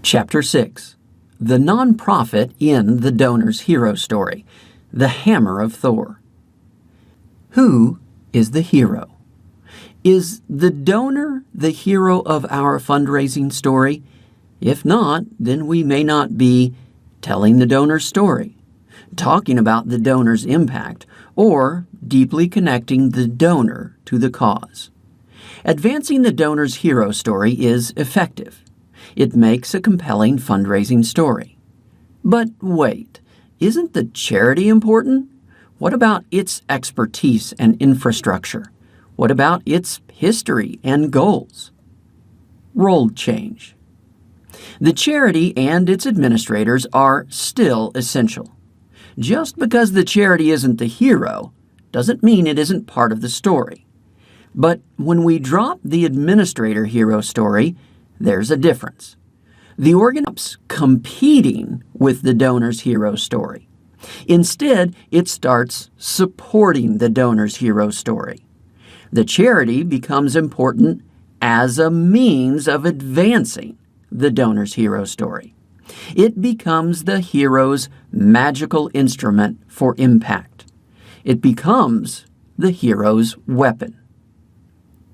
Chapter 6. The Nonprofit in the Donor's Hero Story. The Hammer of Thor. Who is the hero? Is the donor the hero of our fundraising story? If not, then we may not be telling the donor's story, talking about the donor's impact, or deeply connecting the donor to the cause. Advancing the donor's hero story is effective. It makes a compelling fundraising story. But wait, isn't the charity important? What about its expertise and infrastructure? What about its history and goals? Role change. The charity and its administrators are still essential. Just because the charity isn't the hero doesn't mean it isn't part of the story. But when we drop the administrator hero story, there's a difference. The organ stops competing with the donor's hero story. Instead, it starts supporting the donor's hero story. The charity becomes important as a means of advancing the donor's hero story. It becomes the hero's magical instrument for impact. It becomes the hero's weapon.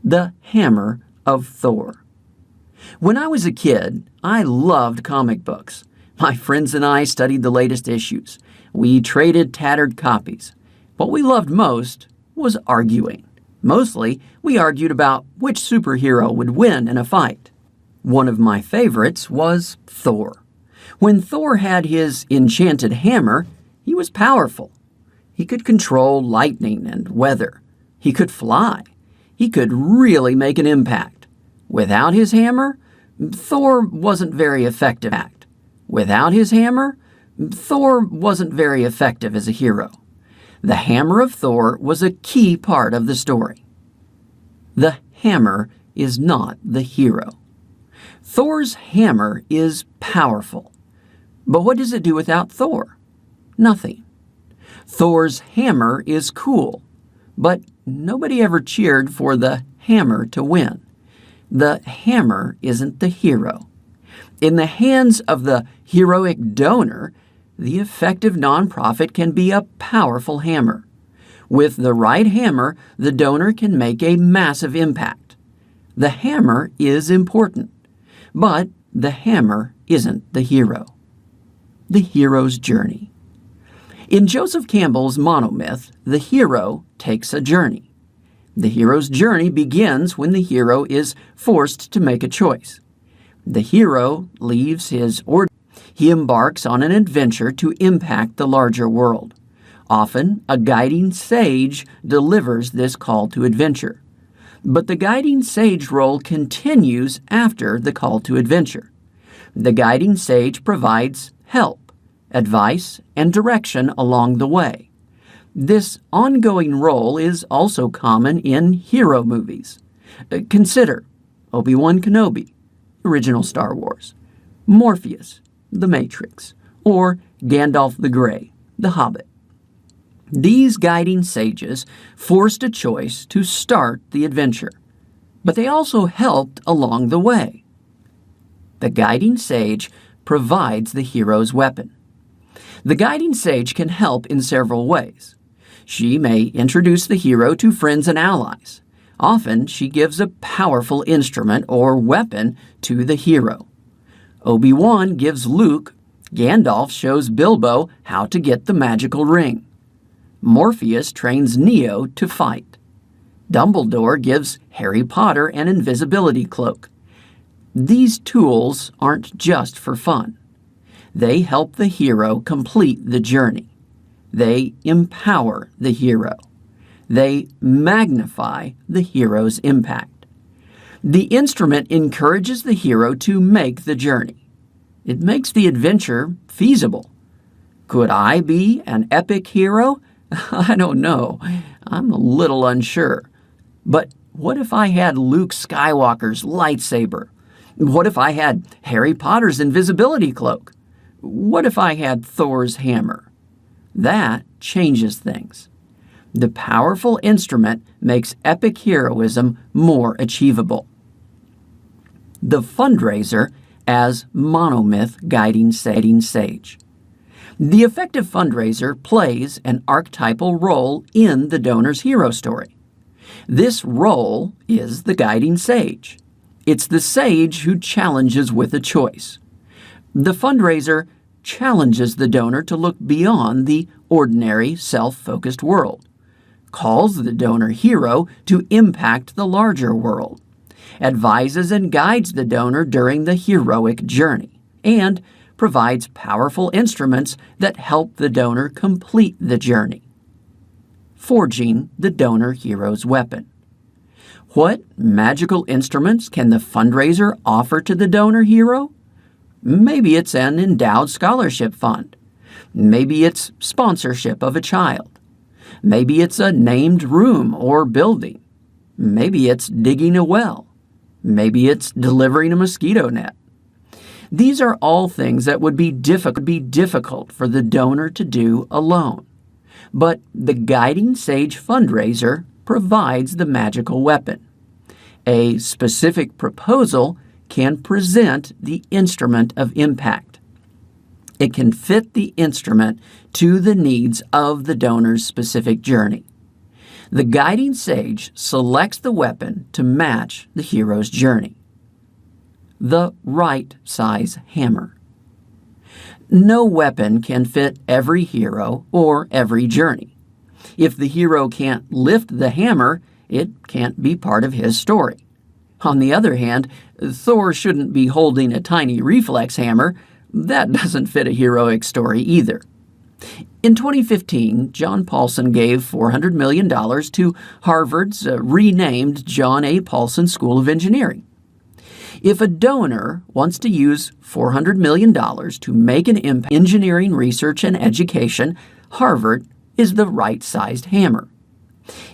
The Hammer of Thor. When I was a kid, I loved comic books. My friends and I studied the latest issues. We traded tattered copies. What we loved most was arguing. Mostly, we argued about which superhero would win in a fight. One of my favorites was Thor. When Thor had his enchanted hammer, he was powerful. He could control lightning and weather. He could fly. He could really make an impact. Without his hammer, Thor wasn't very effective. Without his hammer, Thor wasn't very effective as a hero. The Hammer of Thor was a key part of the story. The hammer is not the hero. Thor's hammer is powerful. But what does it do without Thor? Nothing. Thor's hammer is cool, but nobody ever cheered for the hammer to win. The hammer isn't the hero. In the hands of the heroic donor, the effective nonprofit can be a powerful hammer. With the right hammer, the donor can make a massive impact. The hammer is important, but the hammer isn't the hero. The hero's journey. In Joseph Campbell's monomyth, the hero takes a journey. The hero's journey begins when the hero is forced to make a choice. The hero leaves his ordinary. He embarks on an adventure to impact the larger world. Often, a guiding sage delivers this call to adventure. But the guiding sage role continues after the call to adventure. The guiding sage provides help, advice, and direction along the way. This ongoing role is also common in hero movies. Consider Obi-Wan Kenobi, original Star Wars, Morpheus, The Matrix, or Gandalf the Grey, The Hobbit. These guiding sages forced a choice to start the adventure, but they also helped along the way. The guiding sage provides the hero's weapon. The guiding sage can help in several ways. She may introduce the hero to friends and allies. Often, she gives a powerful instrument or weapon to the hero. Obi-Wan gives Luke. Gandalf shows Bilbo how to get the magical ring. Morpheus trains Neo to fight. Dumbledore gives Harry Potter an invisibility cloak. These tools aren't just for fun. They help the hero complete the journey. They empower the hero. They magnify the hero's impact. The instrument encourages the hero to make the journey. It makes the adventure feasible. Could I be an epic hero? I don't know. I'm a little unsure. But what if I had Luke Skywalker's lightsaber? What if I had Harry Potter's invisibility cloak? What if I had Thor's hammer? That changes things. The powerful instrument makes epic heroism more achievable. The fundraiser as monomyth guiding sage. The effective fundraiser plays an archetypal role in the donor's hero story. This role is the guiding sage. It's the sage who challenges with a choice. The fundraiser challenges the donor to look beyond the ordinary, self-focused world, calls the donor hero to impact the larger world, advises and guides the donor during the heroic journey, and provides powerful instruments that help the donor complete the journey. Forging the donor hero's weapon. What magical instruments can the fundraiser offer to the donor hero? Maybe it's an endowed scholarship fund. Maybe it's sponsorship of a child. Maybe it's a named room or building. Maybe it's digging a well. Maybe it's delivering a mosquito net. These are all things that would be difficult for the donor to do alone. But the Guiding Sage fundraiser provides the magical weapon. A specific proposal can present the instrument of impact. It can fit the instrument to the needs of the donor's specific journey. The Guiding Sage selects the weapon to match the hero's journey. The right size hammer. No weapon can fit every hero or every journey. If the hero can't lift the hammer, it can't be part of his story. On the other hand, Thor shouldn't be holding a tiny reflex hammer. That doesn't fit a heroic story either. In 2015, John Paulson gave $400 million to Harvard's renamed John A. Paulson School of Engineering. If a donor wants to use $400 million to make an impact in engineering research and education, Harvard is the right-sized hammer.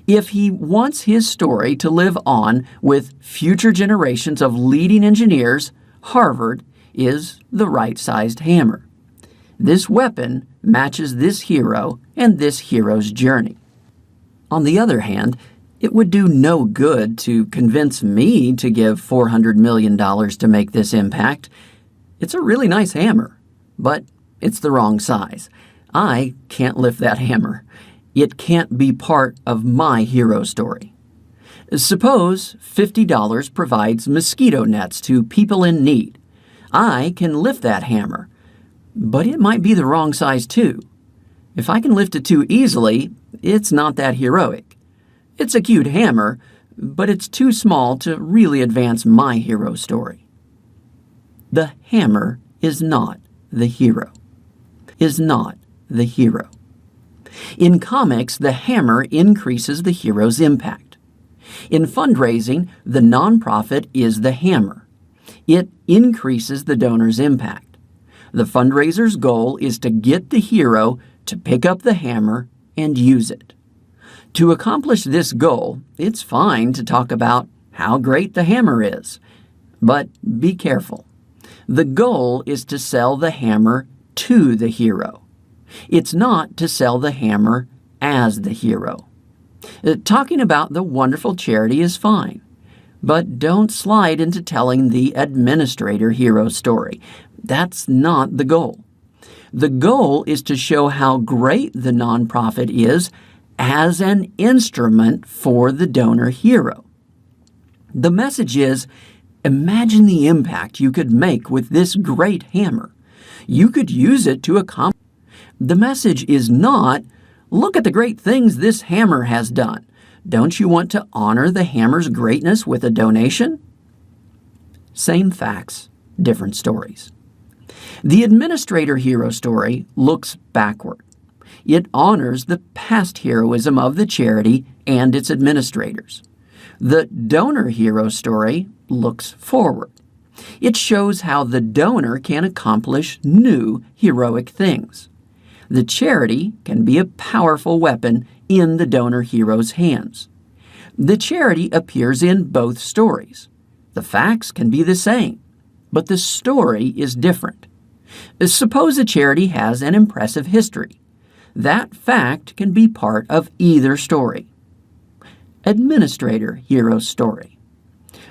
If he wants his story to live on with future generations of leading engineers, Harvard is the right-sized hammer. This weapon matches this hero and this hero's journey. On the other hand, it would do no good to convince me to give $400 million to make this impact. It's a really nice hammer, but it's the wrong size. I can't lift that hammer. It can't be part of my hero story. Suppose $50 provides mosquito nets to people in need. I can lift that hammer, but it might be the wrong size too. If I can lift it too easily, it's not that heroic. It's a cute hammer, but it's too small to really advance my hero story. The hammer is not the hero. Is not the hero. In comics, the hammer increases the hero's impact. In fundraising, the nonprofit is the hammer. It increases the donor's impact. The fundraiser's goal is to get the hero to pick up the hammer and use it. To accomplish this goal, it's fine to talk about how great the hammer is. But be careful. The goal is to sell the hammer to the hero. It's not to sell the hammer as the hero. Talking about the wonderful charity is fine, but don't slide into telling the administrator hero story. That's not the goal. The goal is to show how great the nonprofit is as an instrument for the donor hero. The message is, imagine the impact you could make with this great hammer. You could use it to accomplish. The message is not, look at the great things this hammer has done. Don't you want to honor the hammer's greatness with a donation? Same facts, different stories. The administrator hero story looks backward. It honors the past heroism of the charity and its administrators. The donor hero story looks forward. It shows how the donor can accomplish new heroic things. The charity can be a powerful weapon in the donor hero's hands. The charity appears in both stories. The facts can be the same, but the story is different. Suppose a charity has an impressive history. That fact can be part of either story. Administrator hero story.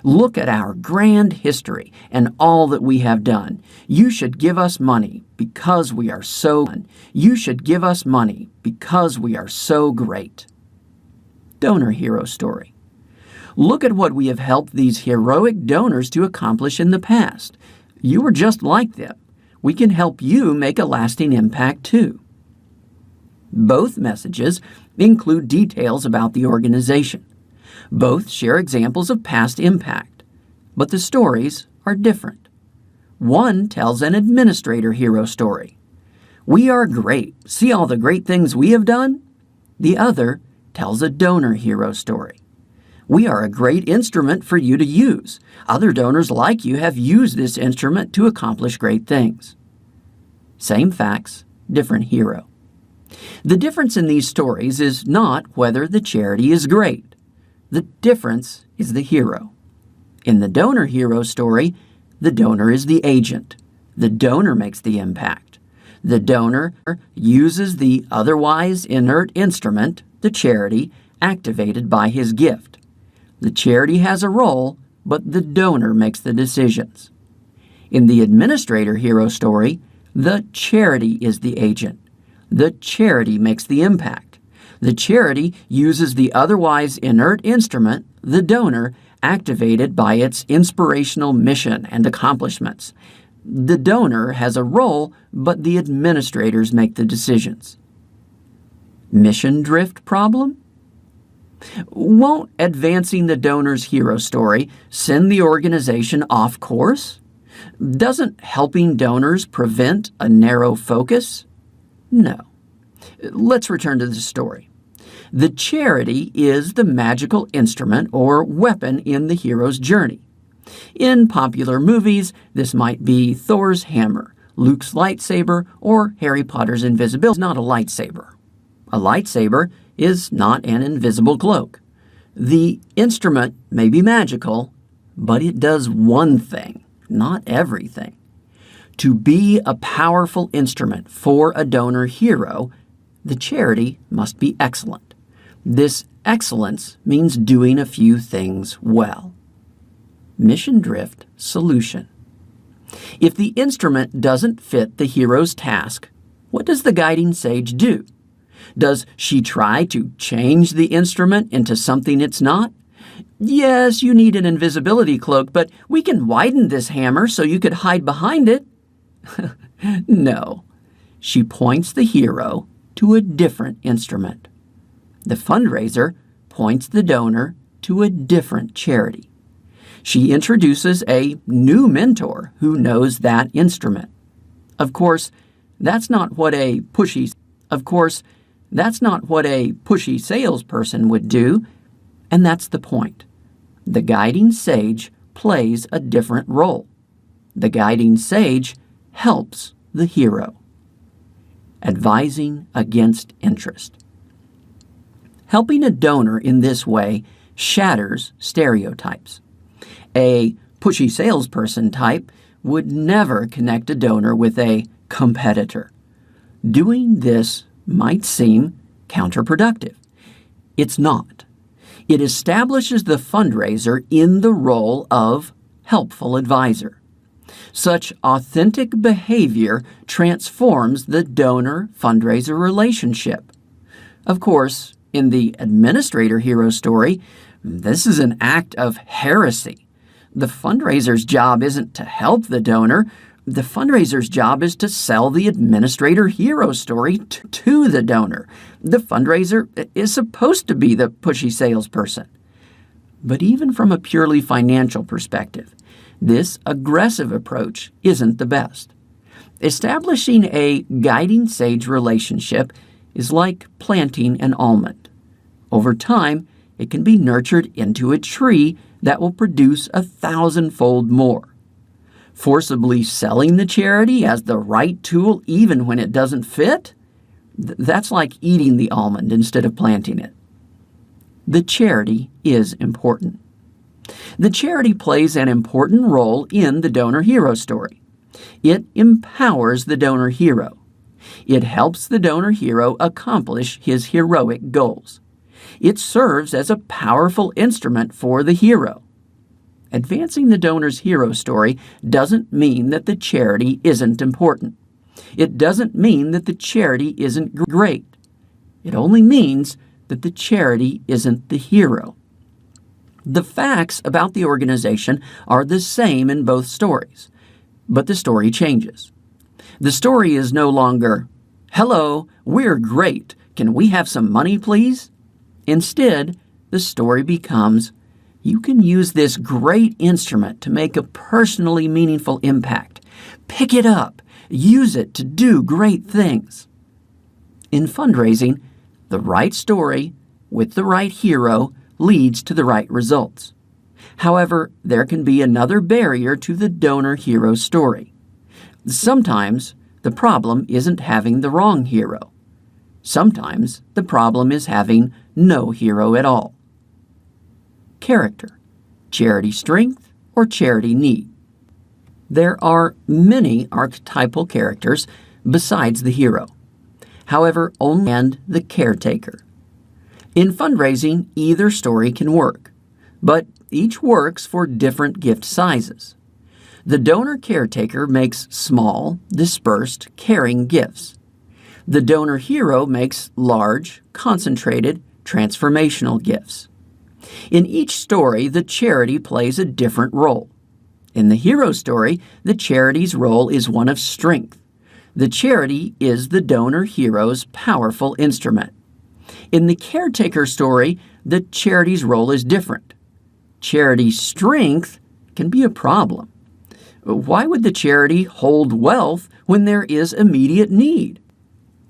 Look at our grand history and all that we have done. You should give us money because we are so. You should give us money because we are so great. Donor hero story. Look at what we have helped these heroic donors to accomplish in the past. You were just like them. We can help you make a lasting impact too. Both messages include details about the organization. Both share examples of past impact, but the stories are different. One tells an administrator hero story. We are great. See all the great things we have done? The other tells a donor hero story. We are a great instrument for you to use. Other donors like you have used this instrument to accomplish great things. Same facts, different hero. The difference in these stories is not whether the charity is great. The difference is the hero. In the donor hero story, the donor is the agent. The donor makes the impact. The donor uses the otherwise inert instrument, the charity, activated by his gift. The charity has a role, but the donor makes the decisions. In the administrator hero story, the charity is the agent. The charity makes the impact. The charity uses the otherwise inert instrument, the donor, activated by its inspirational mission and accomplishments. The donor has a role, but the administrators make the decisions. Mission drift problem? Won't advancing the donor's hero story send the organization off course? Doesn't helping donors prevent a narrow focus? No. Let's return to the story. The charity is the magical instrument or weapon in the hero's journey. In popular movies, this might be Thor's hammer, Luke's lightsaber, or Harry Potter's invisibility. It's not a lightsaber. A lightsaber is not an invisible cloak. The instrument may be magical, but it does one thing, not everything. To be a powerful instrument for a donor hero, the charity must be excellent. This excellence means doing a few things well. Mission drift solution. If the instrument doesn't fit the hero's task, what does the guiding sage do? Does she try to change the instrument into something it's not? Yes, you need an invisibility cloak, but we can widen this hammer so you could hide behind it. No. She points the hero to a different instrument. The fundraiser points the donor to a different charity. She introduces a new mentor who knows that instrument. Of course, that's not what a pushy salesperson would do, and that's the point. The guiding sage plays a different role. The guiding sage helps the hero. Advising against interest. Helping a donor in this way shatters stereotypes. A pushy salesperson type would never connect a donor with a competitor. Doing this might seem counterproductive. It's not. It establishes the fundraiser in the role of helpful advisor. Such authentic behavior transforms the donor-fundraiser relationship. Of course, in the administrator hero story, this is an act of heresy. The fundraiser's job isn't to help the donor. The fundraiser's job is to sell the administrator hero story to the donor. The fundraiser is supposed to be the pushy salesperson. But even from a purely financial perspective, this aggressive approach isn't the best. Establishing a guiding sage relationship is like planting an almond. Over time, it can be nurtured into a tree that will produce 1,000-fold more. Forcibly selling the charity as the right tool even when it doesn't fit? That's like eating the almond instead of planting it. The charity is important. The charity plays an important role in the donor hero story. It empowers the donor hero. It helps the donor hero accomplish his heroic goals. It serves as a powerful instrument for the hero. Advancing the donor's hero story doesn't mean that the charity isn't important. It doesn't mean that the charity isn't great. It only means that the charity isn't the hero. The facts about the organization are the same in both stories, but the story changes. The story is no longer, "Hello, we're great. Can we have some money, please?" Instead, the story becomes, "You can use this great instrument to make a personally meaningful impact. Pick it up. Use it to do great things." In fundraising, the right story with the right hero leads to the right results. However, there can be another barrier to the donor-hero story. Sometimes the problem isn't having the wrong hero. Sometimes the problem is having no hero at all. Character, charity strength, or charity need. There are many archetypal characters besides the hero. However, only and the caretaker. In fundraising, either story can work, but each works for different gift sizes. The donor caretaker makes small, dispersed, caring gifts. The donor hero makes large, concentrated, transformational gifts. In each story, the charity plays a different role. In the hero story, the charity's role is one of strength. The charity is the donor hero's powerful instrument. In the caretaker story, the charity's role is different. Charity strength can be a problem. Why would the charity hold wealth when there is immediate need?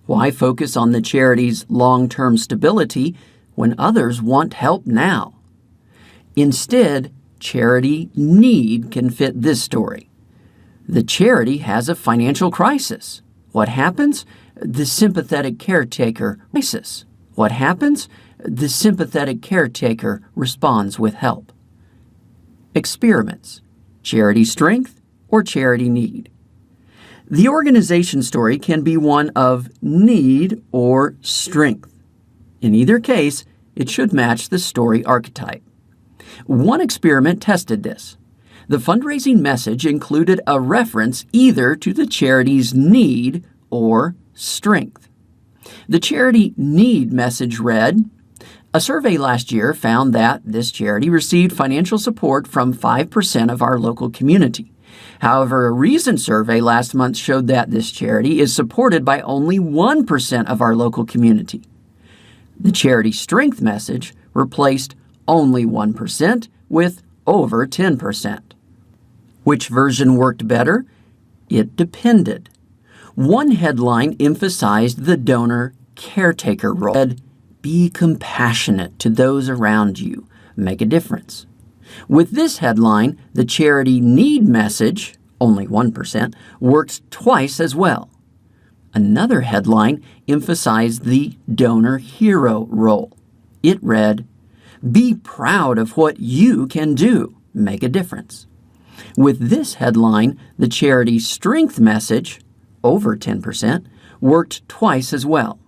Why focus on the charity's long-term stability when others want help now? Instead, charity need can fit this story. The charity has a financial crisis. What happens? The sympathetic caretaker crisis. What happens? The sympathetic caretaker responds with help. Experiments, charity strength or charity need. The organization story can be one of need or strength. In either case, it should match the story archetype. One experiment tested this. The fundraising message included a reference either to the charity's need or strength. The charity need message read, "A survey last year found that this charity received financial support from 5% of our local community. However, a recent survey last month showed that this charity is supported by only 1% of our local community." The charity strength message replaced only 1% with over 10%. Which version worked better? It depended. One headline emphasized the donor caretaker role. It said, "Be compassionate to those around you. Make a difference." With this headline, the charity need message, only 1%, worked twice as well. Another headline emphasized the donor hero role. It read, "Be proud of what you can do. Make a difference." With this headline, the charity strength message, over 10%, worked twice as well.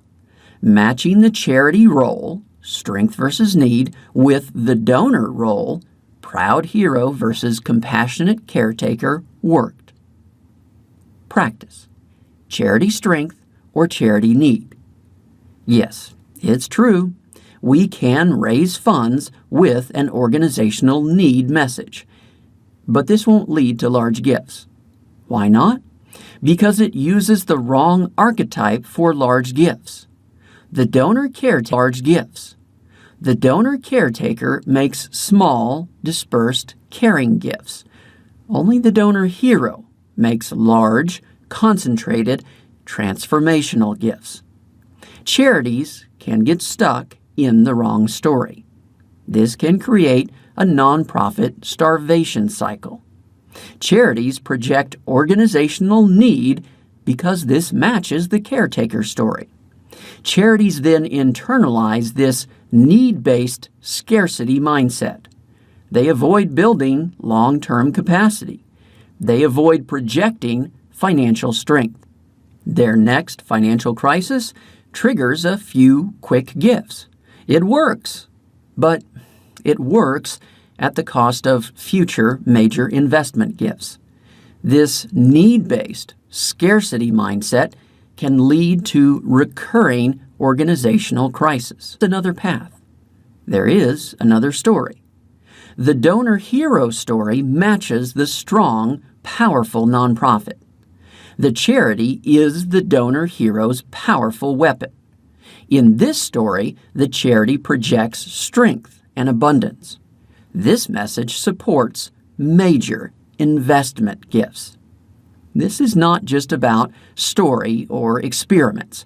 Matching the charity role, strength versus need, with the donor role, proud hero versus compassionate caretaker, worked. Practice. Charity strength or charity need. Yes, it's true. We can raise funds with an organizational need message. But this won't lead to large gifts. Why not? Because it uses the wrong archetype for large gifts. The donor caretaker large gifts. The donor caretaker makes small, dispersed, caring gifts. Only the donor hero makes large, concentrated, transformational gifts. Charities can get stuck in the wrong story. This can create a nonprofit starvation cycle. Charities project organizational need because this matches the caretaker story. Charities then internalize this need-based scarcity mindset. They avoid building long-term capacity. They avoid projecting financial strength. Their next financial crisis triggers a few quick gifts. It works, but it works at the cost of future major investment gifts. This need-based scarcity mindset can lead to recurring organizational crisis. Another path. There is another story. The donor hero story matches the strong, powerful nonprofit. The charity is the donor hero's powerful weapon. In this story, the charity projects strength and abundance. This message supports major investment gifts. This is not just about story or experiments.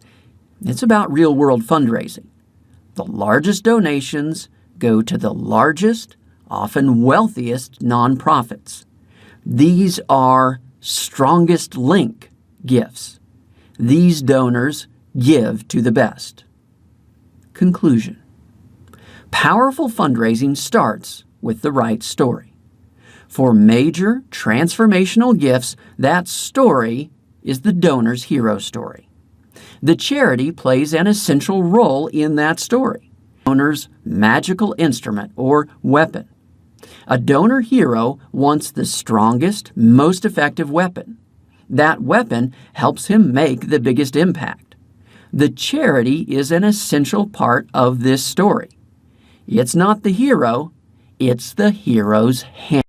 It's about real-world fundraising. The largest donations go to the largest, often wealthiest nonprofits. These are strongest link gifts. These donors give to the best. Conclusion. Powerful fundraising starts with the right story. For major transformational gifts, that story is the donor's hero story. The charity plays an essential role in that story. Donor's magical instrument or weapon. A donor hero wants the strongest, most effective weapon. That weapon helps him make the biggest impact. The charity is an essential part of this story. It's not the hero, it's the hero's hand.